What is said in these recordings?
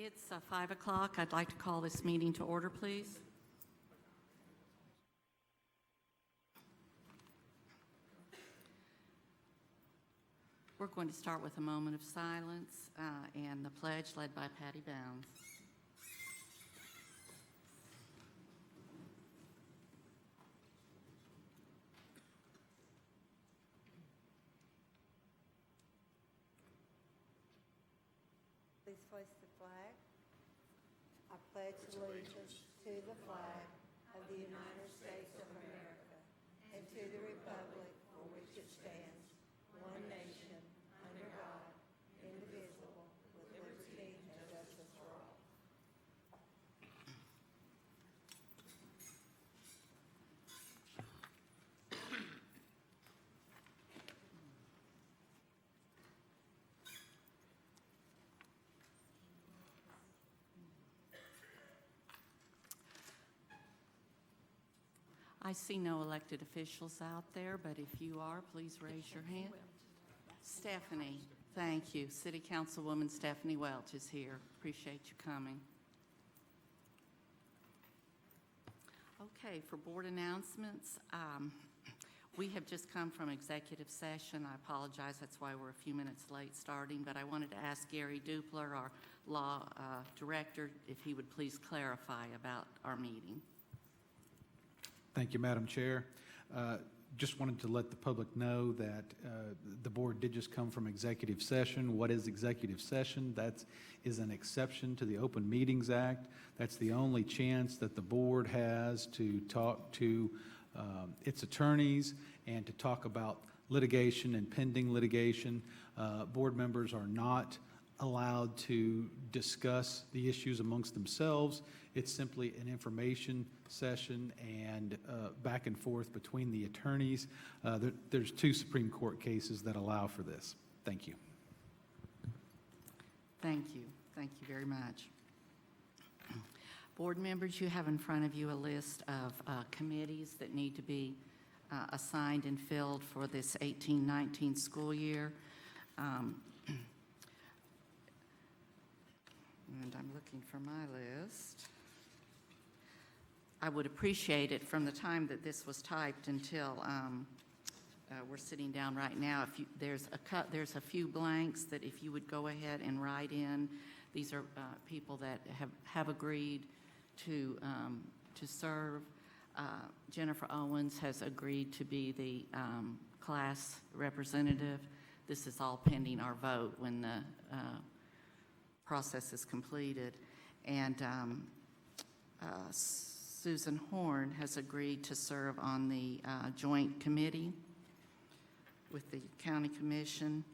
It's 5 o'clock. I'd like to call this meeting to order, please. We're going to start with a moment of silence and the pledge led by Patty Bounds. Please place the flag. I pledge allegiance to the flag of the United States of America and to the republic for which it stands, one nation, under God, indivisible, with liberty and justice for all. I see no elected officials out there, but if you are, please raise your hand. Stephanie, thank you. City Councilwoman Stephanie Welch is here. Appreciate you coming. Okay, for board announcements, we have just come from executive session. I apologize, that's why we're a few minutes late starting, but I wanted to ask Gary Dupler, our law director, if he would please clarify about our meeting. Thank you, Madam Chair. Just wanted to let the public know that the board did just come from executive session. What is executive session? That is an exception to the Open Meetings Act. That's the only chance that the board has to talk to its attorneys and to talk about litigation and pending litigation. Board members are not allowed to discuss the issues amongst themselves. It's simply an information session and back and forth between the attorneys. There's 2 Supreme Court cases that allow for this. Thank you. Thank you. Thank you very much. Board members, you have in front of you a list of committees that need to be assigned and filled for this 18-19 school year. And I'm looking for my list. I would appreciate it from the time that this was typed until we're sitting down right now. If there's a few blanks that if you would go ahead and write in. These are people that have agreed to serve. Jennifer Owens has agreed to be the class representative. This is all pending our vote when the process is completed. And Susan Horn has agreed to serve on the joint committee with the county commission.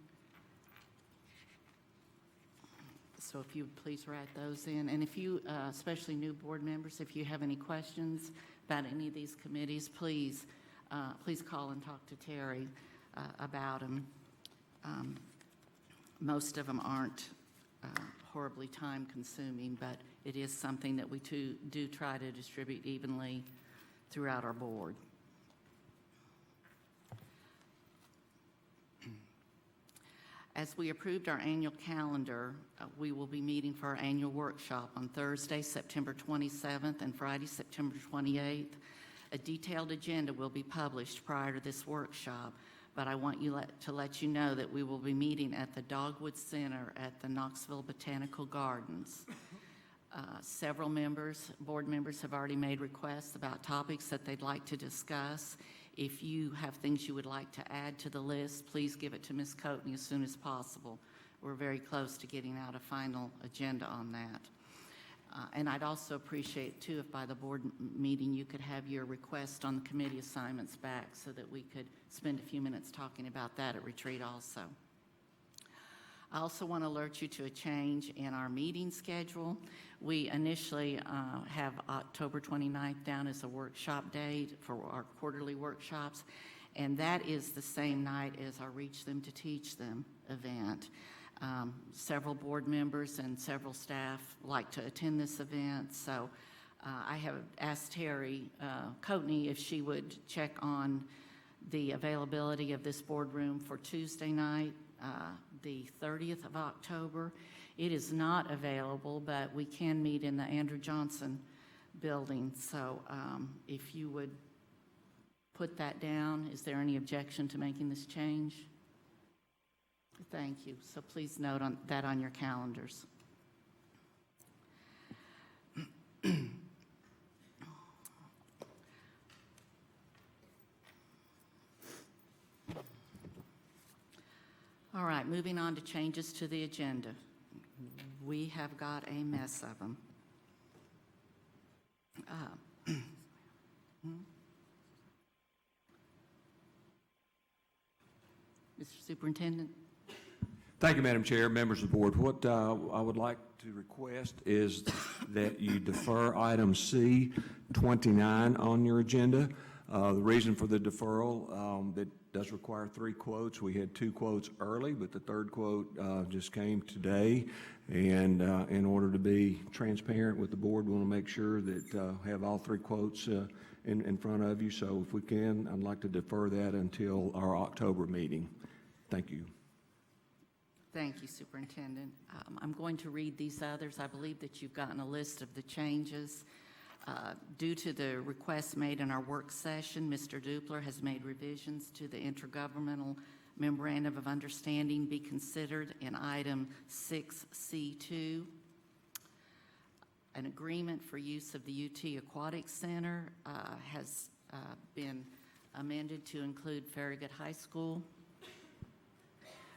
So if you would please write those in. And if you, especially new board members, if you have any questions about any of these committees, please call and talk to Terry about them. Most of them aren't horribly time consuming, but it is something that we do try to distribute evenly throughout our board. As we approved our annual calendar, we will be meeting for our annual workshop on Thursday, September 27th and Friday, September 28th. A detailed agenda will be published prior to this workshop, but I want to let you know that we will be meeting at the Dogwood Center at the Knoxville Botanical Gardens. Several board members have already made requests about topics that they'd like to discuss. If you have things you would like to add to the list, please give it to Ms. Coatney as soon as possible. We're very close to getting out a final agenda on that. And I'd also appreciate, too, if by the board meeting you could have your request on the committee assignments back so that we could spend a few minutes talking about that at retreat also. I also want to alert you to a change in our meeting schedule. We initially have October 29th down as a workshop date for our quarterly workshops, and that is the same night as our Reach Them to Teach Them event. Several board members and several staff like to attend this event, so I have asked Terry Coatney if she would check on the availability of this boardroom for Tuesday night, the 30th of October. It is not available, but we can meet in the Andrew Johnson building. So if you would put that down, is there any objection to making this change? Thank you. So please note that on your calendars. All right, moving on to changes to the agenda. We have got a mess of them. Mr. Superintendent? Thank you, Madam Chair, members of the board. What I would like to request is that you defer item C 29 on your agenda. The reason for the deferral, that does require 3 quotes. We had 2 quotes early, but the 3rd quote just came today. And in order to be transparent with the board, we want to make sure that have all 3 quotes in front of you. So if we can, I'd like to defer that until our October meeting. Thank you. Thank you, Superintendent. I'm going to read these others. I believe that you've gotten a list of the changes. Due to the requests made in our work session, Mr. Dupler has made revisions to the intergovernmental memorandum of understanding be considered in item 6C2. An agreement for use of the UT Aquatic Center has been amended to include Farragut High School.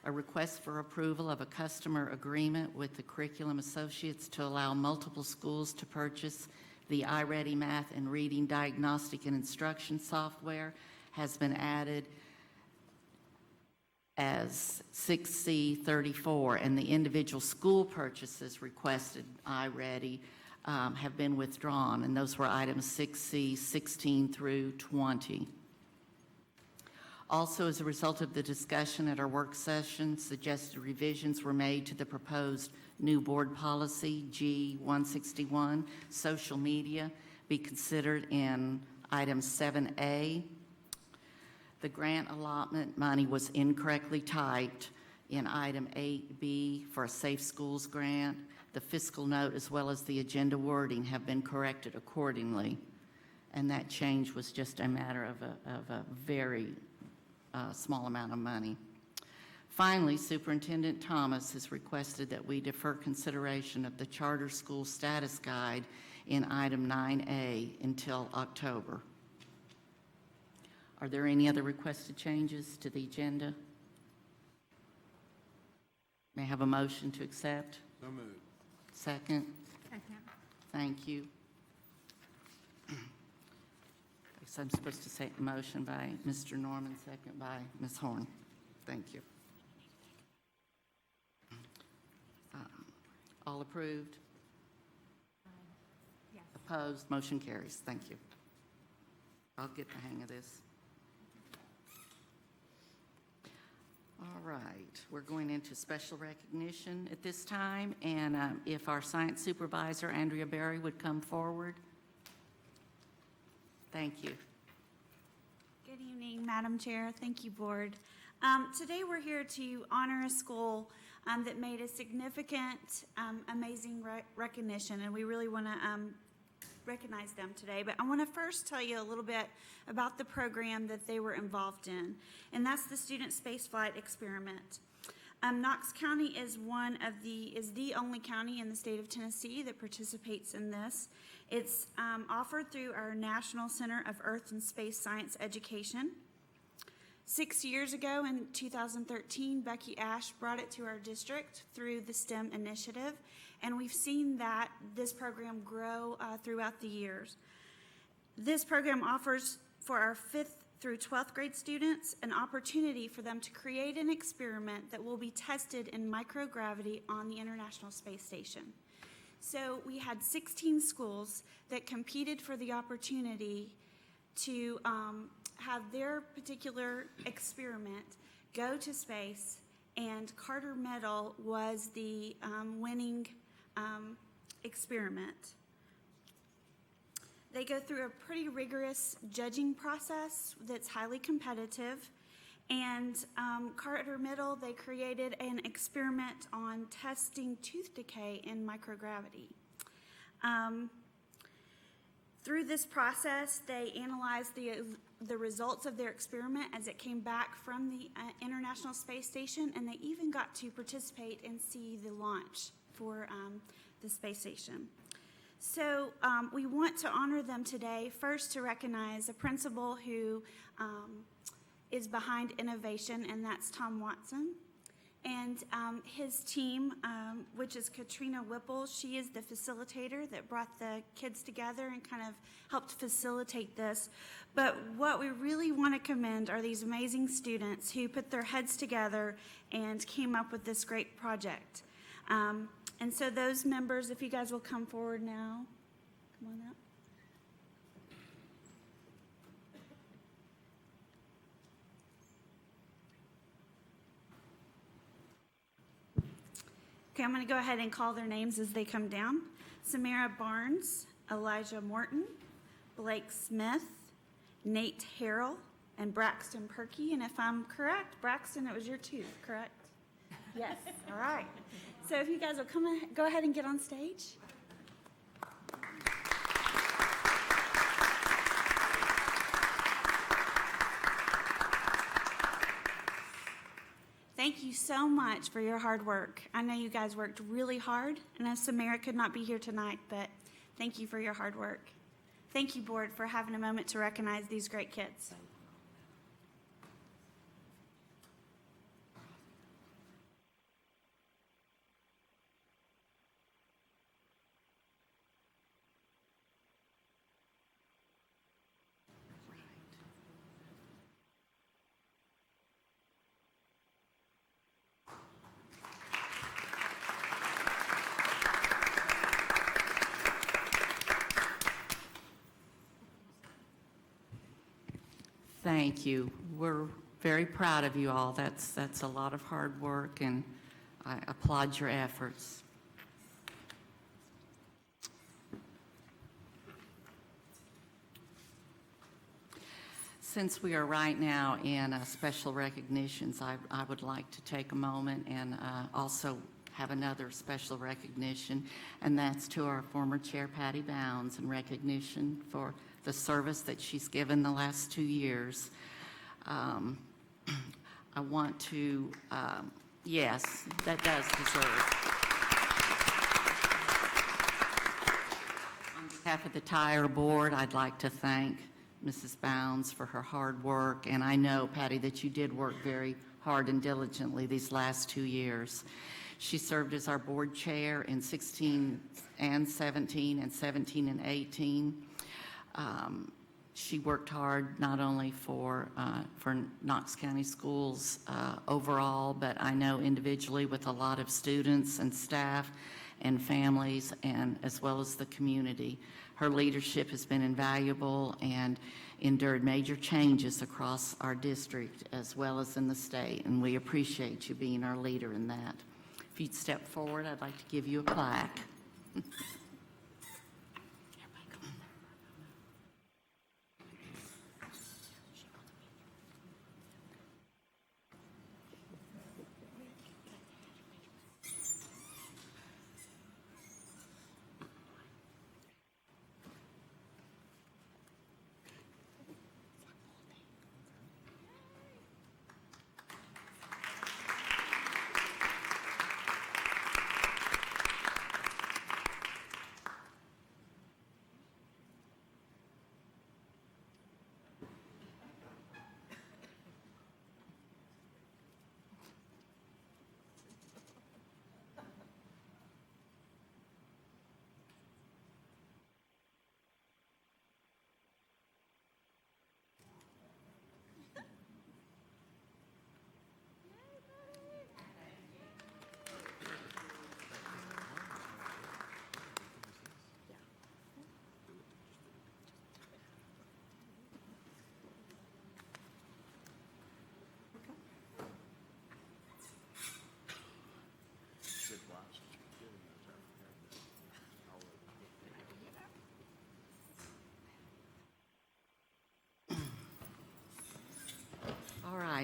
A request for approval of a customer agreement with the Curriculum Associates to allow multiple schools to purchase the iReady Math and Reading Diagnostic and Instruction Software has been added as 6C34, and the individual school purchases requested iReady have been withdrawn, and those were items 6C 16 through 20. Also, as a result of the discussion at our work session, suggested revisions were made to the proposed new board policy, G161, social media, be considered in item 7A. The grant allotment money was incorrectly typed in item 8B for a Safe Schools grant. The fiscal note as well as the agenda wording have been corrected accordingly, and that change was just a matter of a very small amount of money. Finally, Superintendent Thomas has requested that we defer consideration of the charter school status guide in item 9A until October. Are there any other requested changes to the agenda? May I have a motion to accept? So moved. Second? Second. Thank you. So I'm supposed to say motion by Mr. Norman, second by Ms. Horn. Thank you. All approved? Yes. Opposed? Motion carries. Thank you. I'll get the hang of this. All right, we're going into special recognition at this time, and if our science supervisor, Andrea Berry, would come forward. Thank you. Good evening, Madam Chair. Thank you, Board. Today we're here to honor a school that made a significant, amazing recognition, and we really want to recognize them today. But I want to first tell you a little bit about the program that they were involved in, and that's the Student Spaceflight Experiment. Knox County is the only county in the state of Tennessee that participates in this. It's offered through our National Center of Earth and Space Science Education. 6 years ago in 2013, Becky Ash brought it to our district through the STEM initiative, and we've seen that this program grow throughout the years. This program offers for our 5th through 12th grade students an opportunity for them to create an experiment that will be tested in microgravity on the International Space Station. So we had 16 schools that competed for the opportunity to have their particular experiment go to space, and Carter Metal was the winning experiment. They go through a pretty rigorous judging process that's highly competitive, And Carter Middle, they created an experiment on testing tooth decay in microgravity. Through this process, they analyzed the results of their experiment as it came back from the International Space Station, and they even got to participate and see the launch for the space station. So we want to honor them today, first to recognize a principal who is behind innovation, and that's Tom Watson. And his team, which is Katrina Whipple, she is the facilitator that brought the kids together and kind of helped facilitate this. But what we really want to commend are these amazing students who put their heads together and came up with this great project. And so those members, if you guys will come forward now, come on up. Okay, I'm going to go ahead and call their names as they come down. Samara Barnes, Elijah Morton, Blake Smith, Nate Harrell, and Braxton Perkey. And if I'm correct, Braxton, it was your tooth, correct? Yes, all right. So if you guys will go ahead and get on stage. Thank you so much for your hard work. I know you guys worked really hard. I know Samara could not be here tonight, but thank you for your hard work. Thank you, board, for having a moment to recognize these great kids. Thank you. We're very proud of you all. That's a lot of hard work, and I applaud your efforts. Since we are right now in special recognitions, I would like to take a moment and also have another special recognition, and that's to our former chair, Patty Bounds, in recognition for the service that she's given the last 2 years. I want to, yes, that does deserve. On behalf of the entire board, I'd like to thank Mrs. Bounds for her hard work, and I know, Patty, that you did work very hard and diligently these last 2 years. She served as our board chair in 16 and 17 and 17 and 18. She worked hard not only for Knox County Schools overall, but I know individually with a lot of students and staff and families, and as well as the community. Her leadership has been invaluable and endured major changes across our district as well as in the state, and we appreciate you being our leader in that. If you'd step forward, I'd like to give you a plaque.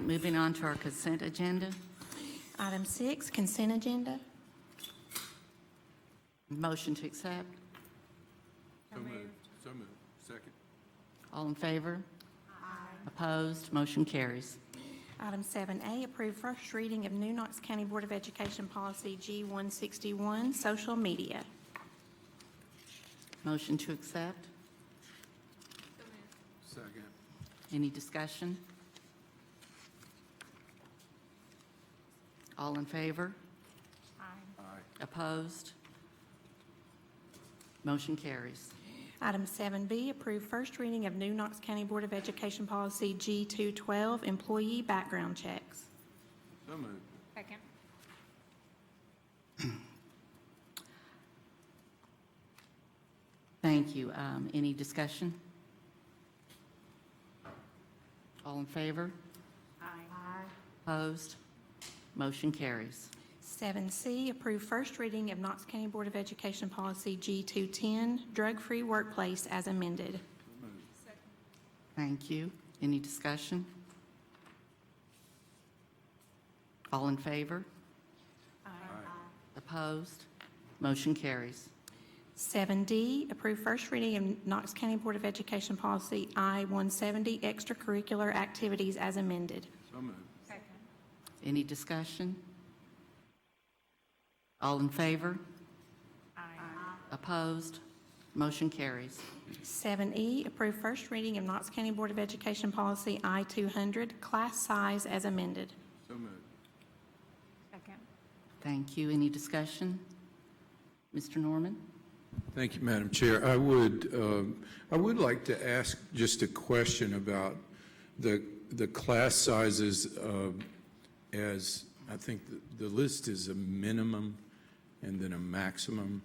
moving on to our consent agenda. Item 6, consent agenda. Motion to accept. So moved. So moved. Second. All in favor? Opposed? Motion carries. Item 7A, approve first reading of New Knox County Board of Education Policy G161, social media. Motion to accept. Second. Any discussion? All in favor? Aye. Opposed? Motion carries. Item 7B, approve first reading of New Knox County Board of Education Policy G212, employee background checks. So moved. Second. Thank you. Any discussion? All in favor? Opposed? Motion carries. 7C, approve first reading of Knox County Board of Education Policy G210, drug-free workplace as amended. Thank you. Any discussion? All in favor? Opposed? Motion carries. 7D, approve first reading of Knox County Board of Education Policy I-170, extracurricular activities as amended. So moved. Any discussion? All in favor? Opposed? Motion carries. 7E, approve first reading of Knox County Board of Education Policy I-200, class size as amended. So moved. Thank you. Any discussion? Mr. Norman? Thank you, Madam Chair. I would like to ask just a question about the class sizes, as I think the list is a minimum and then a maximum.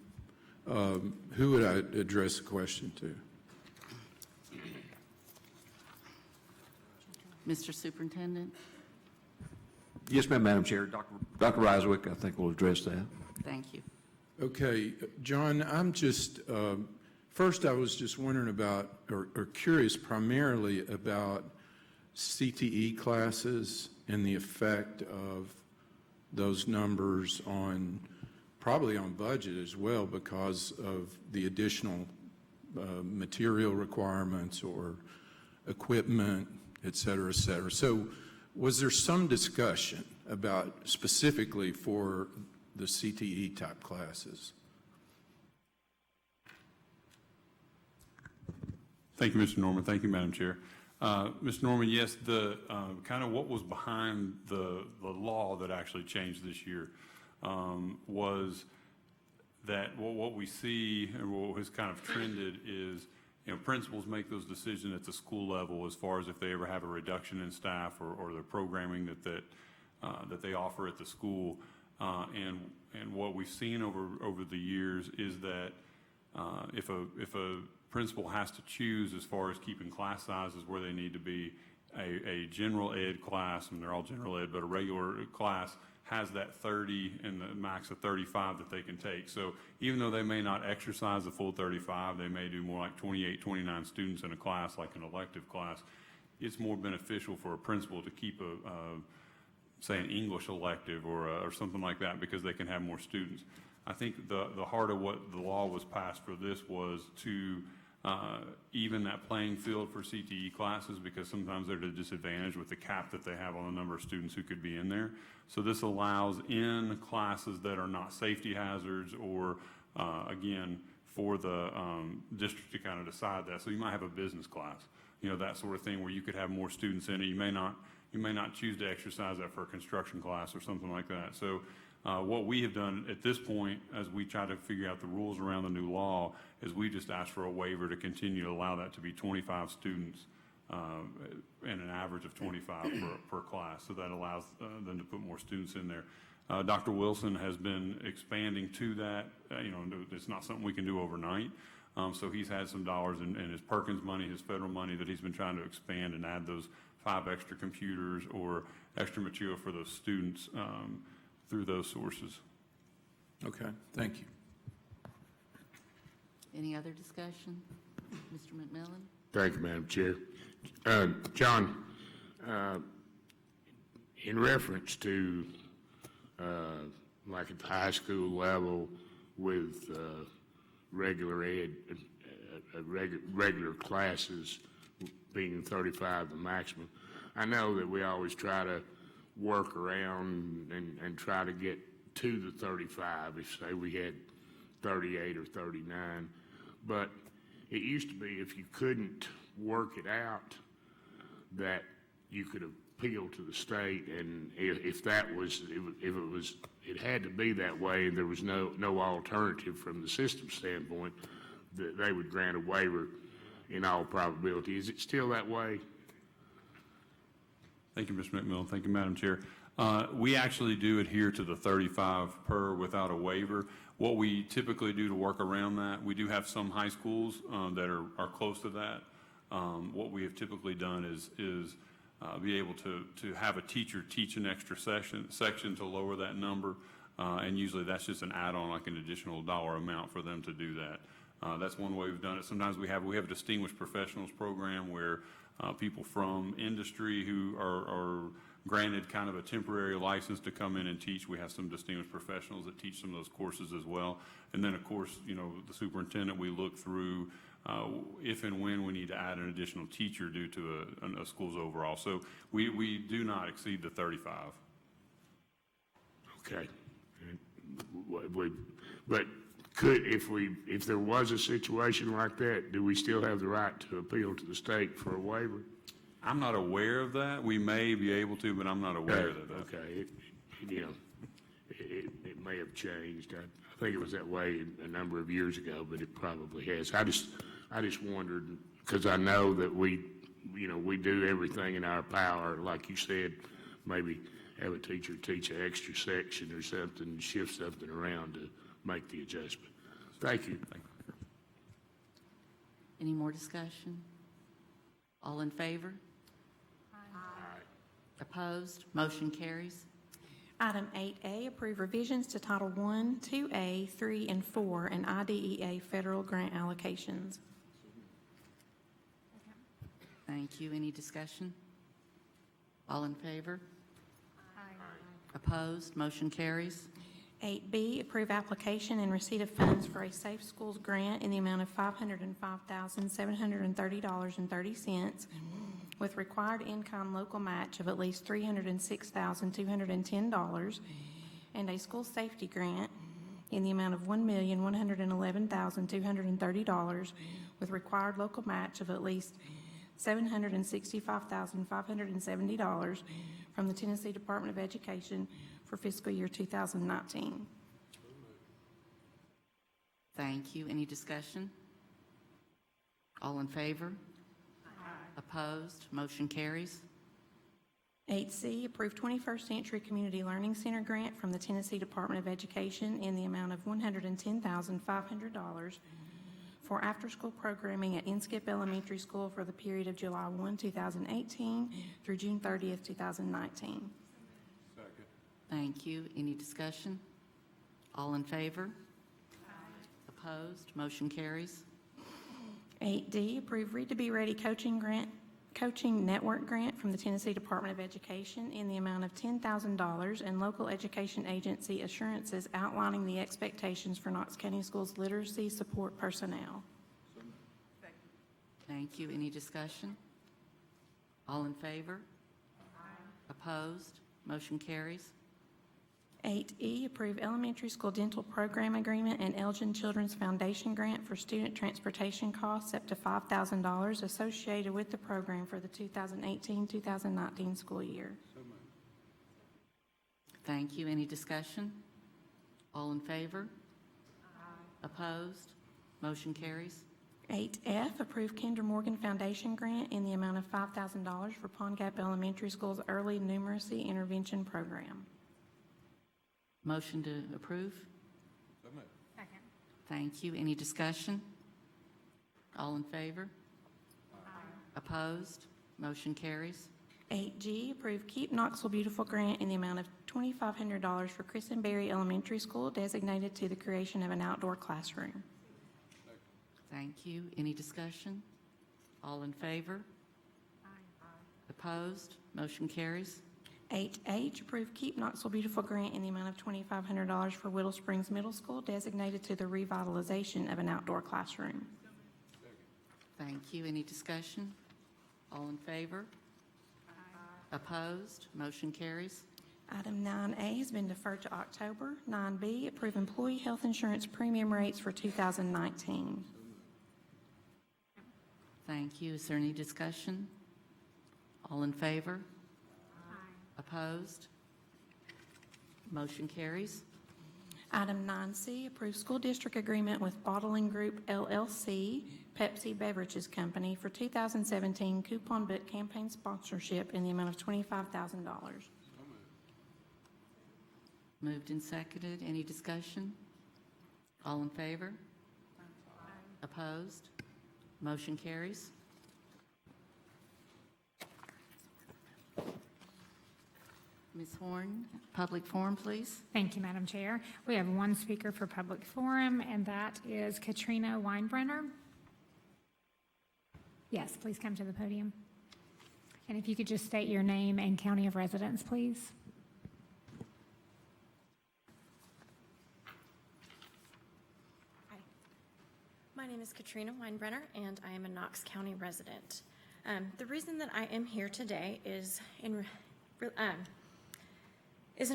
Who would I address the question to? Mr. Superintendent? Yes, ma'am, Madam Chair. Dr. Ryswick, I think, will address that. Thank you. Okay, John, I'm just, first I was just wondering about, or curious primarily about CTE classes and the effect of those numbers on, probably on budget as well, because of the additional material requirements or equipment, et cetera, et cetera. So was there some discussion about specifically for the CTE type classes? Thank you, Mr. Norman. Thank you, Madam Chair. Mr. Norman, yes, the kind of what was behind the law that actually changed this year was that what we see and what has kind of trended is, principals make those decisions at the school level as far as if they ever have a reduction in staff or the programming that they offer at the school. And what we've seen over the years is that if a principal has to choose as far as keeping class sizes where they need to be, a general ed class, and they're all general ed, but a regular class has that 30 and the max of 35 that they can take. So even though they may not exercise the full 35, they may do more like 28, 29 students in a class, like an elective class. It's more beneficial for a principal to keep say an English elective or something like that, because they can have more students. I think the heart of what the law was passed for this was to even that playing field for CTE classes, because sometimes they're at a disadvantage with the cap that they have on the number of students who could be in there. So this allows in classes that are not safety hazards or, again, for the district to kind of decide that. So you might have a business class, that sort of thing, where you could have more students in it. You may not choose to exercise that for a construction class or something like that. So what we have done at this point, as we try to figure out the rules around the new law, is we just asked for a waiver to continue to allow that to be 25 students and an average of 25 per class. So that allows them to put more students in there. Dr. Wilson has been expanding to that. It's not something we can do overnight. So he's had some dollars in his Perkins money, his federal money, that he's been trying to expand and add those 5 extra computers or extra material for those students through those sources. Okay, thank you. Any other discussion? Mr. McMillan? Thank you, Madam Chair. John, in reference to, like at the high school level with regular ed, regular classes being 35 the maximum. I know that we always try to work around and try to get to the 35 if, say, we had 38 or 39. But it used to be if you couldn't work it out, that you could appeal to the state, and if that was, if it was, it had to be that way, and there was no alternative from the system standpoint, that they would grant a waiver in all probability. Is it still that way? Thank you, Mr. McMillan. Thank you, Madam Chair. We actually do adhere to the 35 per without a waiver. What we typically do to work around that, we do have some high schools that are close to that. What we have typically done is be able to have a teacher teach an extra section to lower that number, and usually that's just an add-on, like an additional dollar amount for them to do that. That's one way we've done it. Sometimes we have a distinguished professionals program where people from industry who are granted kind of a temporary license to come in and teach. We have some distinguished professionals that teach some of those courses as well. And then, of course, the superintendent, we look through if and when we need to add an additional teacher due to a school's overall. So we do not exceed the 35. Okay. But if there was a situation like that, do we still have the right to appeal to the state for a waiver? I'm not aware of that. We may be able to, but I'm not aware of that. Okay. It may have changed. I think it was that way a number of years ago, but it probably has. I just wondered, because I know that we do everything in our power, like you said, maybe have a teacher teach an extra section or something, shift something around to make the adjustment. Thank you. Any more discussion? All in favor? Aye. Opposed? Motion carries. Item 8A, approve revisions to Title I, 2A, 3, and 4, and IDEA federal grant allocations. Thank you. Any discussion? All in favor? Opposed? Motion carries. 8B, approve application and receipt of funds for a Safe Schools grant in the amount of $505,730.30 with required in-kind local match of at least $306,210 and a school safety grant in the amount of $1,111,230 with required local match of at least $765,570 from the Tennessee Department of Education for fiscal year 2019. Thank you. Any discussion? All in favor? Opposed? Motion carries. 8C, approve 21st Century Community Learning Center grant from the Tennessee Department of Education in the amount of $110,500 for after-school programming at Inskip Elementary School for the period of July 1, 2018 through June 30th, 2019. Thank you. Any discussion? All in favor? Opposed? Motion carries. 8D, approve Read to Be Ready coaching network grant from the Tennessee Department of Education in the amount of $10,000 and local education agency assurances outlining the expectations for Knox County Schools literacy support personnel. Thank you. Any discussion? All in favor? Opposed? Motion carries. 8E, approve elementary school dental program agreement and Elgin Children's Foundation grant for student transportation costs up to $5,000 associated with the program for the 2018-2019 school year. Thank you. Any discussion? All in favor? Opposed? Motion carries. 8F, approve Kinder Morgan Foundation grant in the amount of $5,000 for Pond Gap Elementary School's early numeracy intervention program. Motion to approve? Second. Thank you. Any discussion? All in favor? Opposed? Motion carries. 8G, approve Keep Knoxville Beautiful grant in the amount of $2,500 for Chris and Berry Elementary School designated to the creation of an outdoor classroom. Thank you. Any discussion? All in favor? Opposed? Motion carries. 8H, approve Keep Knoxville Beautiful grant in the amount of $2,500 for Whittle Springs Middle School designated to the revitalization of an outdoor classroom. Thank you. Any discussion? All in favor? Opposed? Motion carries. Item 9A has been deferred to October. 9B, approve employee health insurance premium rates for 2019. Thank you. Is there any discussion? All in favor? Opposed? Motion carries. Item 9C, approve school district agreement with Bottling Group LLC, Pepsi Beverages Company for 2017 coupon book campaign sponsorship in the amount of $25,000. Moved and seconded. Any discussion? All in favor? Opposed? Motion carries. Ms. Horn, public forum, please. Thank you, Madam Chair. We have one speaker for public forum, and that is Katrina Weinbrenner. Yes, please come to the podium. And if you could just state your name and county of residence, please. Hi. My name is Katrina Weinbrenner, and I am a Knox County resident. The reason that I am here today is in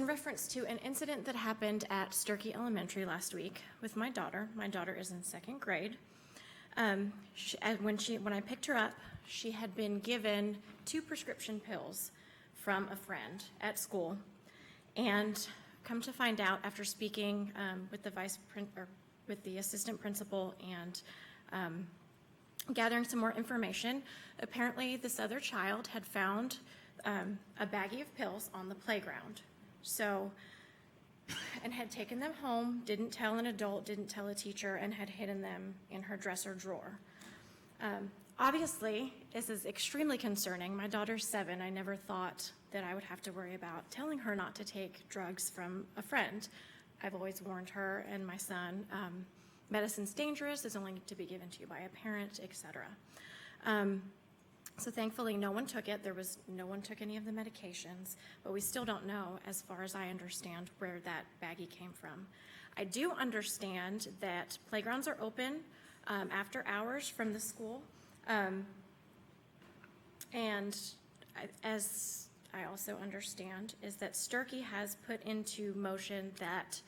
reference to an incident that happened at Sturkey Elementary last week with my daughter. My daughter is in second grade. When I picked her up, she had been given 2 prescription pills from a friend at school, and come to find out after speaking with the assistant principal and gathering some more information, apparently this other child had found a baggie of pills on the playground. And had taken them home, didn't tell an adult, didn't tell a teacher, and had hidden them in her dresser drawer. Obviously, this is extremely concerning. My daughter's 7. I never thought that I would have to worry about telling her not to take drugs from a friend. I've always warned her and my son, medicine's dangerous, it's only to be given to you by a parent, etc. So thankfully, no one took it. No one took any of the medications, but we still don't know, as far as I understand, where that baggie came from. I do understand that playgrounds are open after hours from the school, and as I also understand, is that Sturkey has put into motion that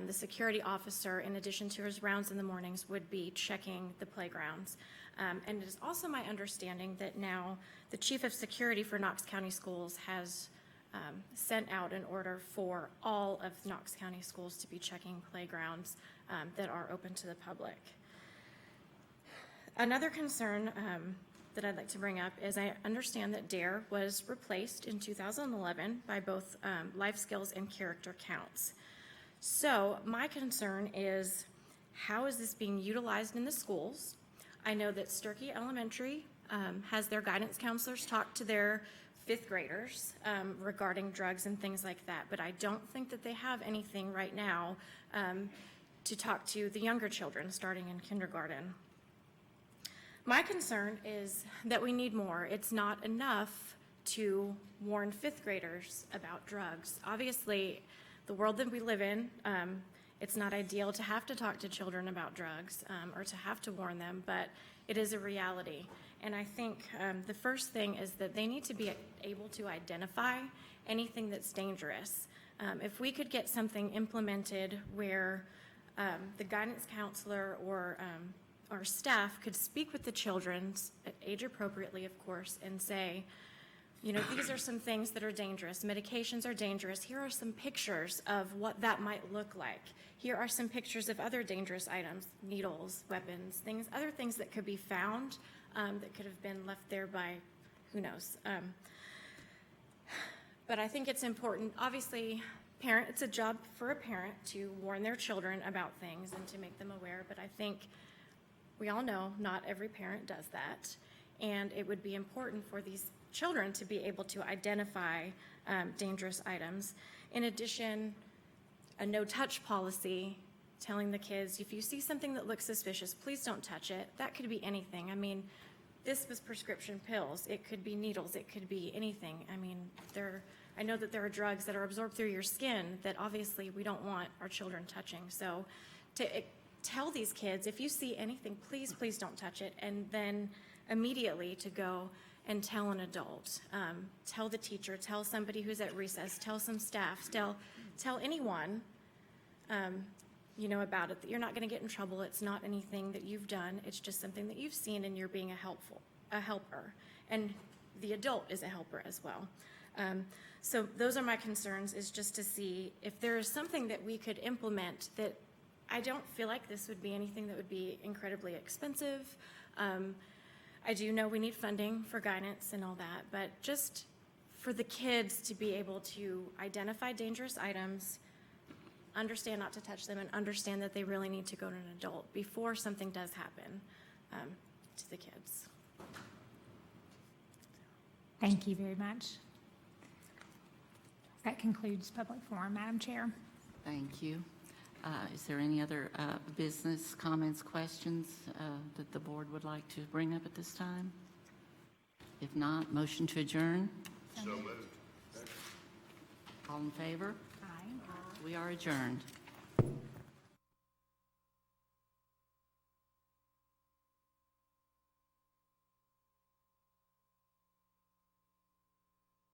the security officer, in addition to his rounds in the mornings, would be checking the playgrounds. And it is also my understanding that now the chief of security for Knox County Schools has sent out an order for all of Knox County Schools to be checking playgrounds that are open to the public. Another concern that I'd like to bring up is I understand that DARE was replaced in 2011 by both life skills and character counts. So my concern is, how is this being utilized in the schools? I know that Sturkey Elementary has their guidance counselors talk to their 5th graders regarding drugs and things like that, but I don't think that they have anything right now to talk to the younger children starting in kindergarten. My concern is that we need more. It's not enough to warn 5th graders about drugs. Obviously, the world that we live in, it's not ideal to have to talk to children about drugs or to have to warn them, but it is a reality. And I think the first thing is that they need to be able to identify anything that's dangerous. If we could get something implemented where the guidance counselor or our staff could speak with the children, age appropriately, of course, and say, you know, these are some things that are dangerous. Medications are dangerous. Here are some pictures of what that might look like. Here are some pictures of other dangerous items, needles, weapons, other things that could be found that could have been left there by who knows. But I think it's important. Obviously, it's a job for a parent to warn their children about things and to make them aware, but I think we all know not every parent does that. And it would be important for these children to be able to identify dangerous items. In addition, a no-touch policy telling the kids, if you see something that looks suspicious, please don't touch it. That could be anything. I mean, this was prescription pills. It could be needles. It could be anything. I mean, they're I know that there are drugs that are absorbed through your skin that obviously we don't want our children touching. So to tell these kids, if you see anything, please, please don't touch it. And then immediately to go and tell an adult, tell the teacher, tell somebody who's at recess, tell some staff, tell anyone, about it, that you're not going to get in trouble. It's not anything that you've done. It's just something that you've seen, and you're being a helper. And the adult is a helper as well. So those are my concerns, is just to see if there is something that we could implement that I don't feel like this would be anything that would be incredibly expensive. I do know we need funding for guidance and all that, but just for the kids to be able to identify dangerous items, understand not to touch them, and understand that they really need to go to an adult before something does happen to the kids. Thank you very much. That concludes public forum, Madam Chair. Thank you. Is there any other business comments, questions that the board would like to bring up at this time? If not, motion to adjourn? So moved. All in favor? Aye. We are adjourned.